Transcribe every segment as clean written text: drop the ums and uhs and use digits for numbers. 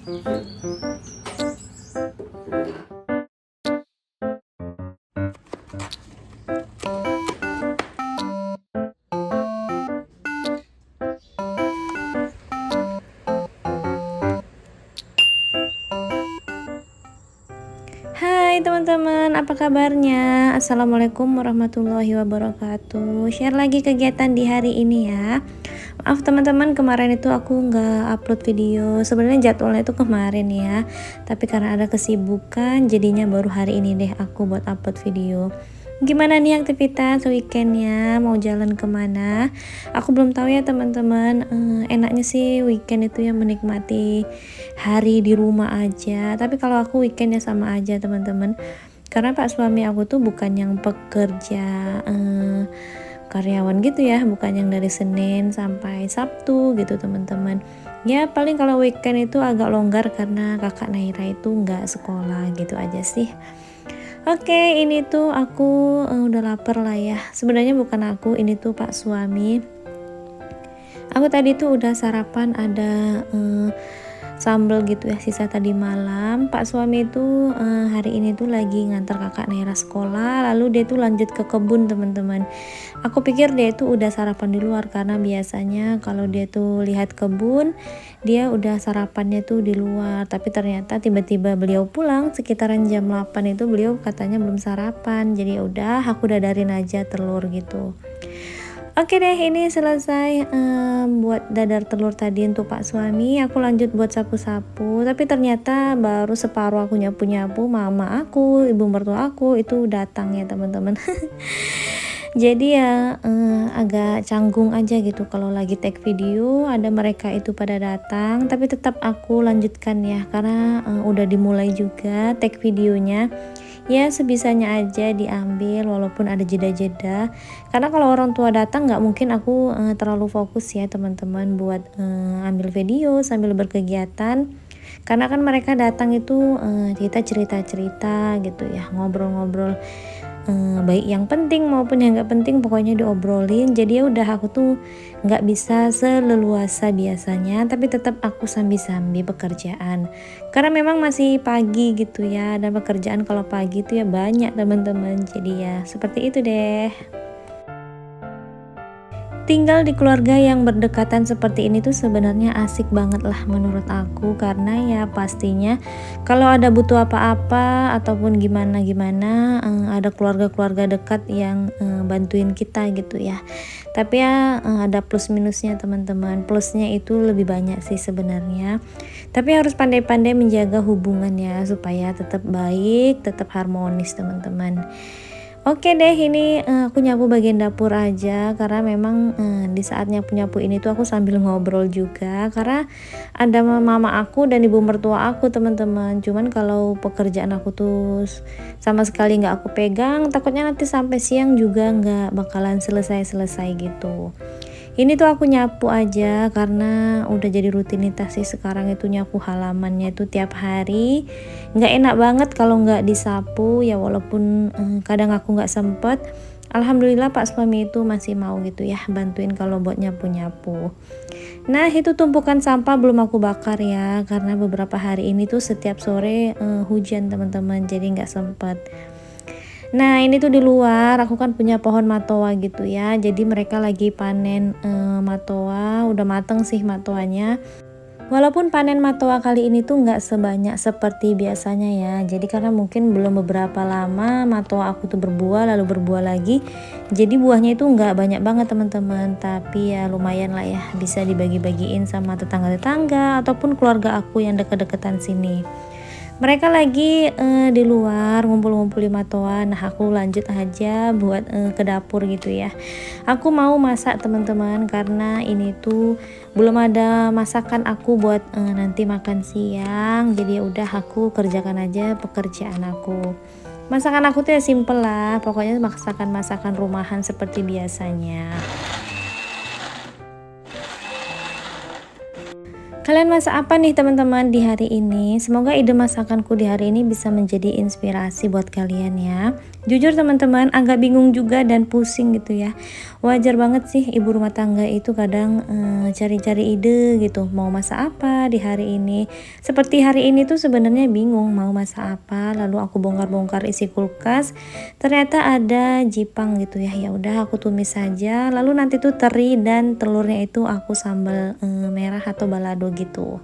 Hai teman-teman, apa kabarnya? Assalamualaikum warahmatullahi wabarakatuh. Share lagi kegiatan di hari ini ya. Maaf teman-teman, kemarin itu aku nggak upload video. Sebenarnya jadwalnya itu kemarin ya, tapi karena ada kesibukan jadinya baru hari ini deh aku buat upload video. Gimana nih aktivitas weekendnya? Mau jalan kemana? Aku belum tahu ya teman-teman. Enaknya sih weekend itu ya menikmati hari di rumah aja. Tapi kalau aku weekendnya sama aja teman-teman. Karena pak suami aku tuh bukan yang pekerja karyawan gitu ya, bukan yang dari Senin sampai Sabtu gitu teman-teman. Ya paling kalau weekend itu agak longgar karena kakak Naira itu nggak sekolah gitu aja sih. Oke, ini tuh aku udah lapar lah ya. Sebenarnya bukan aku, ini tuh pak suami. Aku tadi tuh udah sarapan ada sambal gitu ya, sisa tadi malam. Pak suami itu hari ini tuh lagi ngantar kakak Naira sekolah, lalu dia tuh lanjut ke kebun teman-teman. Aku pikir dia itu udah sarapan di luar karena biasanya kalau dia tuh lihat kebun dia udah sarapannya tuh di luar, tapi ternyata tiba-tiba beliau pulang sekitaran jam 8 itu beliau katanya belum sarapan. Jadi ya udah aku dadarin aja telur gitu. Oke deh, ini selesai buat dadar telur tadi untuk pak suami. Aku lanjut buat sapu-sapu, tapi ternyata baru separuh aku nyapu-nyapu, mama aku, ibu mertua aku itu datang ya teman-teman. Jadi ya agak canggung aja gitu kalau lagi take video ada mereka itu pada datang, tapi tetap aku lanjutkan ya karena udah dimulai juga take videonya. Ya sebisanya aja diambil walaupun ada jeda-jeda, karena kalau orang tua datang nggak mungkin aku terlalu fokus ya teman-teman buat ambil video sambil berkegiatan, karena kan mereka datang itu kita cerita-cerita gitu ya, ngobrol-ngobrol baik yang penting maupun yang nggak penting pokoknya diobrolin. Jadi ya udah aku tuh nggak bisa seleluasa biasanya, tapi tetap aku sambi-sambi pekerjaan karena memang masih pagi gitu ya, dan pekerjaan kalau pagi itu ya banyak teman-teman. Jadi ya seperti itu deh. Tinggal di keluarga yang berdekatan seperti ini tuh sebenarnya asik banget lah menurut aku, karena ya pastinya kalau ada butuh apa-apa ataupun gimana-gimana ada keluarga-keluarga dekat yang bantuin kita gitu ya. Tapi ya ada plus minusnya teman-teman. Plusnya itu lebih banyak sih sebenarnya. Tapi harus pandai-pandai menjaga hubungan ya supaya tetap baik, tetap harmonis teman-teman. Oke deh, ini aku nyapu bagian dapur aja karena memang di saat nyapu-nyapu ini tuh aku sambil ngobrol juga karena ada mama aku dan ibu mertua aku teman-teman. Cuman kalau pekerjaan aku tuh sama sekali nggak aku pegang, takutnya nanti sampai siang juga nggak bakalan selesai-selesai gitu. Ini tuh aku nyapu aja karena udah jadi rutinitas sih sekarang itu, nyapu halamannya itu tiap hari. Nggak enak banget kalau nggak disapu ya, walaupun kadang aku nggak sempet. Alhamdulillah pak suami itu masih mau gitu ya bantuin kalau buat nyapu-nyapu. Nah itu tumpukan sampah belum aku bakar ya karena beberapa hari ini tuh setiap sore hujan teman-teman, jadi nggak sempet. Nah ini tuh di luar aku kan punya pohon matoa gitu ya, jadi mereka lagi panen matoa, udah mateng sih matoanya. Walaupun panen matoa kali ini tuh nggak sebanyak seperti biasanya ya, jadi karena mungkin belum beberapa lama matoa aku tuh berbuah lalu berbuah lagi, jadi buahnya itu nggak banyak banget teman-teman, tapi ya lumayan lah ya, bisa dibagi-bagiin sama tetangga-tetangga ataupun keluarga aku yang deket-deketan sini. Mereka lagi di luar ngumpul-ngumpul di matoa. Nah aku lanjut aja buat ke dapur gitu ya. Aku mau masak teman-teman karena ini tuh belum ada masakan aku buat nanti makan siang. Jadi ya udah aku kerjakan aja pekerjaan aku. Masakan aku tuh ya simple lah, pokoknya masakan rumahan seperti biasanya. Kalian masak apa nih teman-teman di hari ini? Semoga ide masakanku di hari ini bisa menjadi inspirasi buat kalian ya. Jujur teman-teman agak bingung juga dan pusing gitu ya. Wajar banget sih ibu rumah tangga itu kadang cari-cari ide gitu. Mau masak apa di hari ini? Seperti hari ini tuh sebenarnya bingung mau masak apa. Lalu aku bongkar-bongkar isi kulkas. Ternyata ada jipang gitu ya. Ya udah aku tumis saja. Lalu nanti tuh teri dan telurnya itu aku sambal merah atau balado gitu.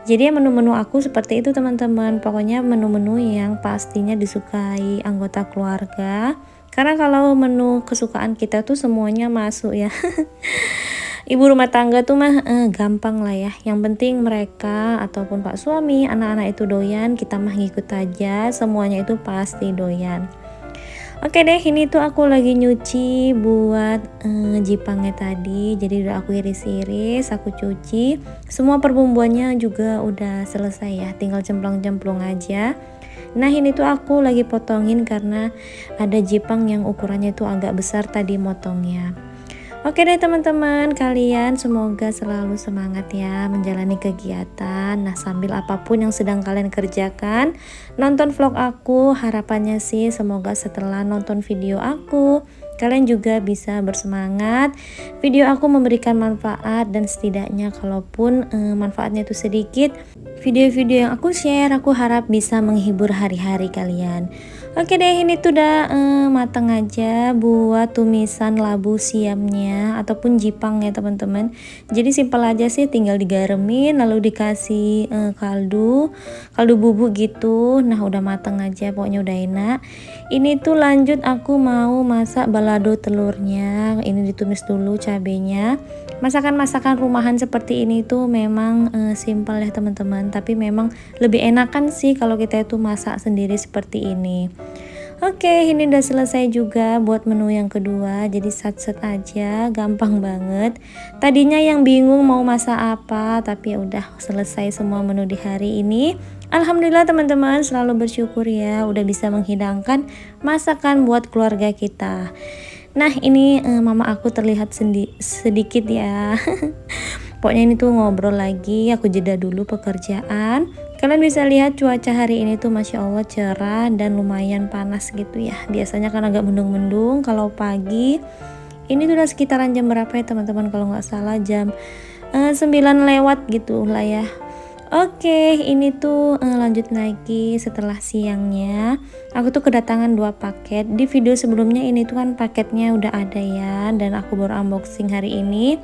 Jadi menu-menu aku seperti itu teman-teman. Pokoknya menu-menu yang pastinya disukai anggota keluarga. Karena kalau menu kesukaan kita tuh semuanya masuk ya. Ibu rumah tangga tuh mah gampang lah ya. Yang penting mereka ataupun pak suami, anak-anak itu doyan, kita mah ngikut aja. Semuanya itu pasti doyan. Oke deh, ini tuh aku lagi nyuci buat jipangnya tadi. Jadi udah aku iris-iris, aku cuci. Semua perbumbuannya juga udah selesai ya, tinggal cemplung-cemplung aja. Nah ini tuh aku lagi potongin karena ada jipang yang ukurannya tuh agak besar tadi motongnya. Oke deh teman-teman, kalian semoga selalu semangat ya menjalani kegiatan. Nah sambil apapun yang sedang kalian kerjakan, nonton vlog aku, harapannya sih semoga setelah nonton video aku, kalian juga bisa bersemangat. Video aku memberikan manfaat dan setidaknya kalaupun manfaatnya itu sedikit, video-video yang aku share aku harap bisa menghibur hari-hari kalian. Oke deh, ini tuh udah matang aja buat tumisan labu siamnya ataupun jipang ya teman-teman. Jadi simpel aja sih, tinggal digaremin lalu dikasih kaldu bubuk gitu. Nah udah matang aja, pokoknya udah enak. Ini tuh lanjut aku mau masak balado telurnya. Ini ditumis dulu cabenya. Masakan-masakan rumahan seperti ini tuh memang simpel ya teman-teman, tapi memang lebih enakan sih kalau kita itu masak sendiri seperti ini. Oke, ini udah selesai juga buat menu yang kedua. Jadi sat-set aja, gampang banget. Tadinya yang bingung mau masak apa, tapi ya udah selesai semua menu di hari ini. Alhamdulillah teman-teman, selalu bersyukur ya udah bisa menghidangkan masakan buat keluarga kita. Nah ini mama aku terlihat sedikit ya. Pokoknya ini tuh ngobrol lagi, aku jeda dulu pekerjaan. Kalian bisa lihat cuaca hari ini tuh Masya Allah cerah dan lumayan panas gitu ya. Biasanya kan agak mendung-mendung kalau pagi. Ini tuh udah sekitaran jam berapa ya teman-teman, kalau nggak salah jam 9 lewat gitu lah ya. Oke, ini tuh lanjut lagi setelah siangnya. Aku tuh kedatangan 2 paket. Di video sebelumnya ini tuh kan paketnya udah ada ya, dan aku baru unboxing hari ini.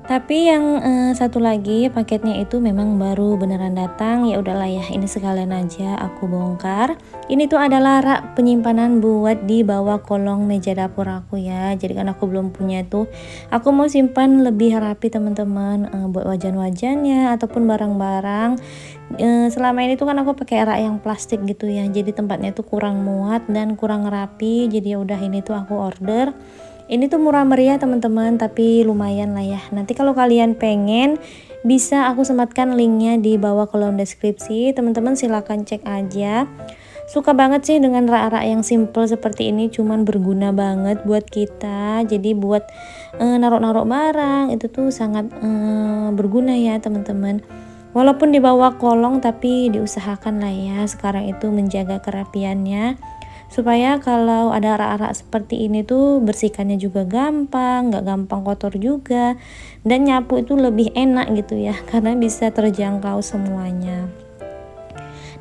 Tapi yang satu lagi paketnya itu memang baru beneran datang. Ya udahlah ya, ini sekalian aja aku bongkar. Ini tuh adalah rak penyimpanan buat di bawah kolong meja dapur aku ya. Jadi kan aku belum punya tuh. Aku mau simpan lebih rapi teman-teman, buat wajan-wajannya ataupun barang-barang. Selama ini tuh kan aku pakai rak yang plastik gitu ya. Jadi tempatnya tuh kurang muat dan kurang rapi. Jadi ya udah, ini tuh aku order. Ini tuh murah meriah teman-teman, tapi lumayan lah ya. Nanti kalau kalian pengen, bisa aku sematkan linknya di bawah kolom deskripsi. Teman-teman silahkan cek aja. Suka banget sih dengan rak-rak yang simple seperti ini, cuman berguna banget buat kita. Jadi buat narok-narok barang itu tuh sangat berguna ya teman-teman. Walaupun di bawah kolong, tapi diusahakan lah ya sekarang itu menjaga kerapiannya, supaya kalau ada rak-rak seperti ini tuh bersihkannya juga gampang, nggak gampang kotor juga, dan nyapu itu lebih enak gitu ya, karena bisa terjangkau semuanya.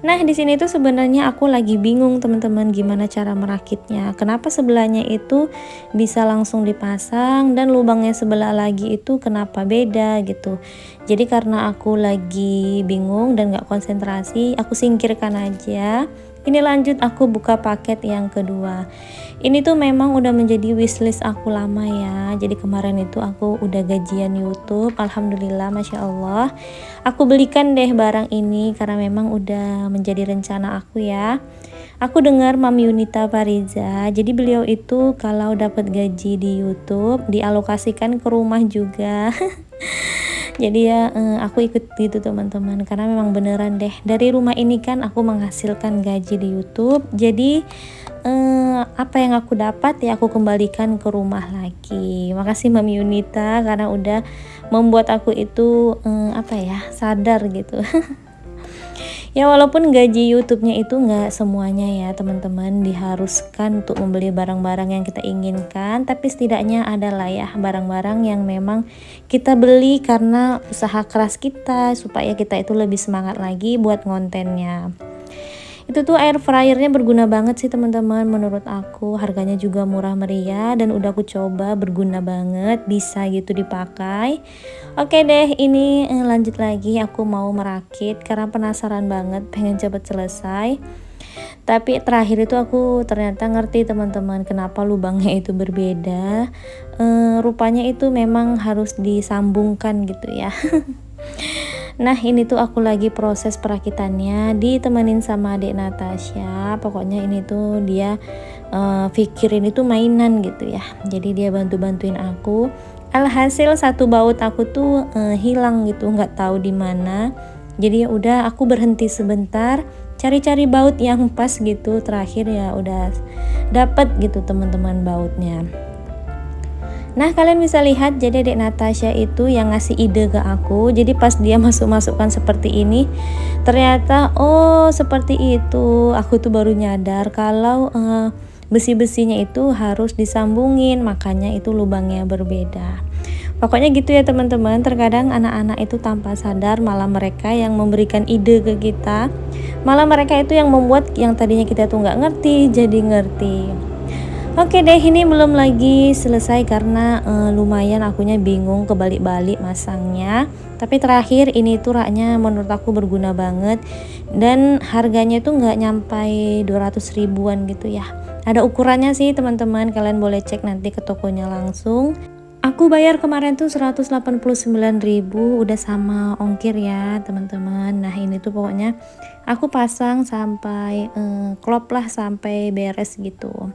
Nah di sini tuh sebenarnya aku lagi bingung teman-teman gimana cara merakitnya. Kenapa sebelahnya itu bisa langsung dipasang dan lubangnya sebelah lagi itu kenapa beda gitu. Jadi karena aku lagi bingung dan gak konsentrasi, aku singkirkan aja. Ini lanjut aku buka paket yang kedua. Ini tuh memang udah menjadi wishlist aku lama ya. Jadi kemarin itu aku udah gajian YouTube, alhamdulillah, masya Allah. Aku belikan deh barang ini karena memang udah menjadi rencana aku ya. Aku dengar Mami Yunita Fariza, jadi beliau itu kalau dapat gaji di YouTube dialokasikan ke rumah juga. Jadi ya aku ikut gitu teman-teman, karena memang beneran deh, dari rumah ini kan aku menghasilkan gaji di YouTube. Jadi apa yang aku dapat ya aku kembalikan ke rumah lagi. Makasih Mami Yunita karena udah membuat aku itu sadar gitu. Ya walaupun gaji YouTube-nya itu nggak semuanya ya teman-teman diharuskan untuk membeli barang-barang yang kita inginkan, tapi setidaknya adalah ya barang-barang yang memang kita beli karena usaha keras kita supaya kita itu lebih semangat lagi buat ngontennya. Itu tuh air fryernya berguna banget sih teman-teman, menurut aku harganya juga murah meriah dan udah aku coba, berguna banget, bisa gitu dipakai. Oke deh, ini lanjut lagi, aku mau merakit karena penasaran banget, pengen cepet selesai. Tapi terakhir itu aku ternyata ngerti teman-teman kenapa lubangnya itu berbeda. Rupanya itu memang harus disambungkan gitu ya. Nah ini tuh aku lagi proses perakitannya, ditemenin sama adik Natasha. Pokoknya ini tuh dia pikirin itu mainan gitu ya, jadi dia bantu-bantuin aku. Alhasil satu baut aku tuh hilang gitu, nggak tahu di mana. Jadi ya udah aku berhenti sebentar, cari-cari baut yang pas gitu. Terakhir ya udah dapet gitu teman-teman bautnya. Nah kalian bisa lihat, jadi adik Natasha itu yang ngasih ide ke aku. Jadi pas dia masukkan seperti ini, ternyata oh seperti itu. Aku tuh baru nyadar kalau besi-besinya itu harus disambungin, makanya itu lubangnya berbeda. Pokoknya gitu ya teman-teman, terkadang anak-anak itu tanpa sadar malah mereka yang memberikan ide ke kita. Malah mereka itu yang membuat yang tadinya kita tuh nggak ngerti jadi ngerti. Oke deh, ini belum lagi selesai karena lumayan akunya bingung kebalik-balik masangnya. Tapi terakhir ini tuh raknya menurut aku berguna banget dan harganya tuh nggak nyampai 200 ribuan gitu ya. Ada ukurannya sih teman-teman, kalian boleh cek nanti ke tokonya langsung. Aku bayar kemarin tuh 189.000, udah sama ongkir ya teman-teman. Nah ini tuh pokoknya aku pasang sampai klop lah, sampai beres gitu.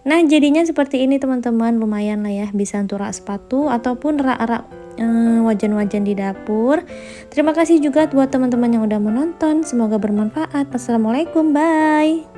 Nah jadinya seperti ini teman-teman, lumayan lah ya, bisa untuk rak sepatu ataupun rak-rak wajan-wajan di dapur. Terima kasih juga buat teman-teman yang udah menonton, semoga bermanfaat. Assalamualaikum, bye.